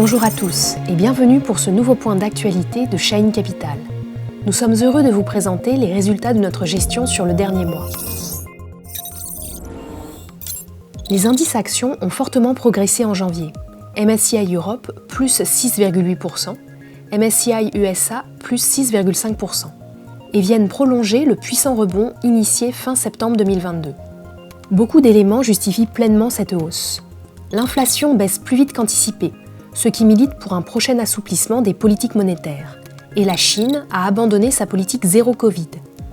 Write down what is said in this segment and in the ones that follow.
Bonjour à tous et bienvenue pour ce nouveau point d'actualité de Shine Capital. Nous sommes heureux de vous présenter les résultats de notre gestion sur le dernier mois. Les indices actions ont fortement progressé en janvier. MSCI Europe, plus 6,8%, MSCI USA, plus 6,5%, et viennent prolonger le puissant rebond initié fin septembre 2022. Beaucoup d'éléments justifient pleinement cette hausse. L'inflation baisse plus vite qu'anticipé, ce qui milite pour un prochain assouplissement des politiques monétaires. Et la Chine a abandonné sa politique zéro Covid,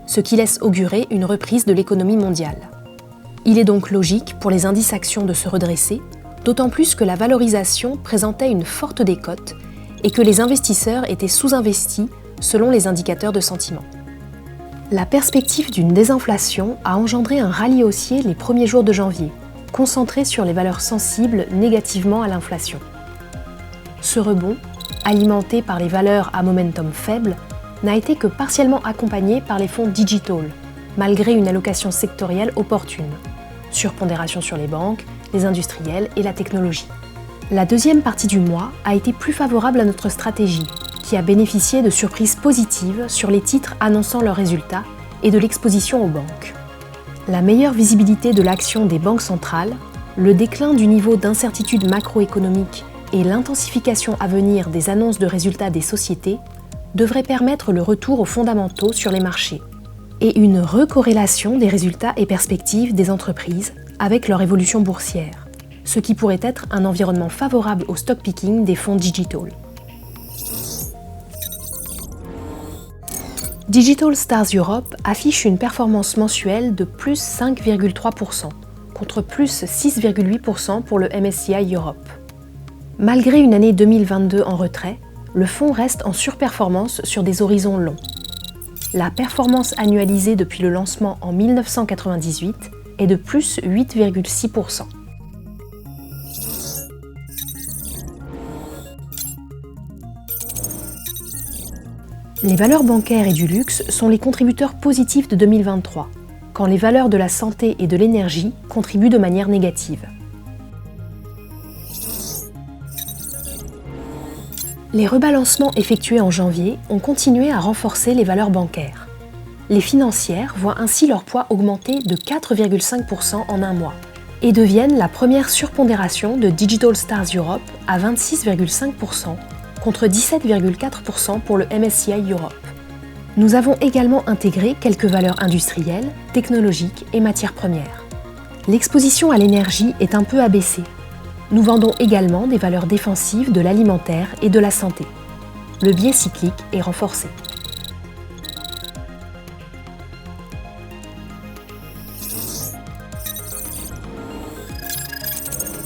ce qui laisse augurer une reprise de l'économie mondiale. Il est donc logique pour les indices actions de se redresser, d'autant plus que la valorisation présentait une forte décote et que les investisseurs étaient sous-investis selon les indicateurs de sentiment. La perspective d'une désinflation a engendré un rallye haussier les premiers jours de janvier, concentré sur les valeurs sensibles négativement à l'inflation. Ce rebond, alimenté par les valeurs à momentum faible, n'a été que partiellement accompagné par les fonds digital, malgré une allocation sectorielle opportune, surpondération sur les banques, les industriels et la technologie. La deuxième partie du mois a été plus favorable à notre stratégie, qui a bénéficié de surprises positives sur les titres annonçant leurs résultats et de l'exposition aux banques. La meilleure visibilité de l'action des banques centrales, le déclin du niveau d'incertitude macroéconomique et l'intensification à venir des annonces de résultats des sociétés devraient permettre le retour aux fondamentaux sur les marchés et une recorrélation des résultats et perspectives des entreprises avec leur évolution boursière, ce qui pourrait être un environnement favorable au stock picking des fonds digital. Digital Stars Europe affiche une performance mensuelle de plus 5,3%, contre plus 6,8% pour le MSCI Europe. Malgré une année 2022 en retrait, le fonds reste en surperformance sur des horizons longs. La performance annualisée depuis le lancement en 1998 est de plus 8,6%. Les valeurs bancaires et du luxe sont les contributeurs positifs de 2023, quand les valeurs de la santé et de l'énergie contribuent de manière négative. Les rebalancements effectués en janvier ont continué à renforcer les valeurs bancaires. Les financières voient ainsi leur poids augmenter de 4,5% en un mois et deviennent la première surpondération de Digital Stars Europe à 26,5% contre 17,4% pour le MSCI Europe. Nous avons également intégré quelques valeurs industrielles, technologiques et matières premières. L'exposition à l'énergie est un peu abaissée. Nous vendons également des valeurs défensives de l'alimentaire et de la santé. Le biais cyclique est renforcé.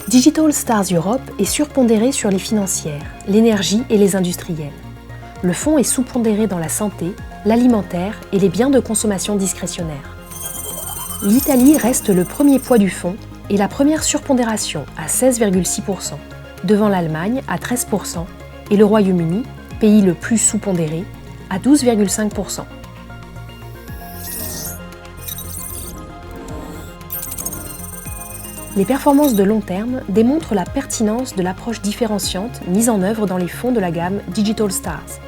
Digital Stars Europe est surpondéré sur les financières, l'énergie et les industriels. Le fonds est sous-pondéré dans la santé, l'alimentaire et les biens de consommation discrétionnaire. L'Italie reste le premier poids du fonds et la première surpondération à 16,6%, devant l'Allemagne à 13% et le Royaume-Uni, pays le plus sous-pondéré, à 12,5%. Les performances de long terme démontrent la pertinence de l'approche différenciante mise en œuvre dans les fonds de la gamme Digital Stars.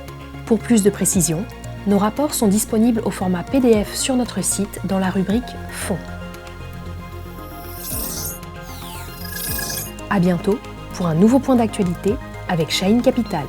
Pour plus de précision, nos rapports sont disponibles au format PDF sur notre site dans la rubrique Fonds. À bientôt pour un nouveau point d'actualité avec Shine Capital.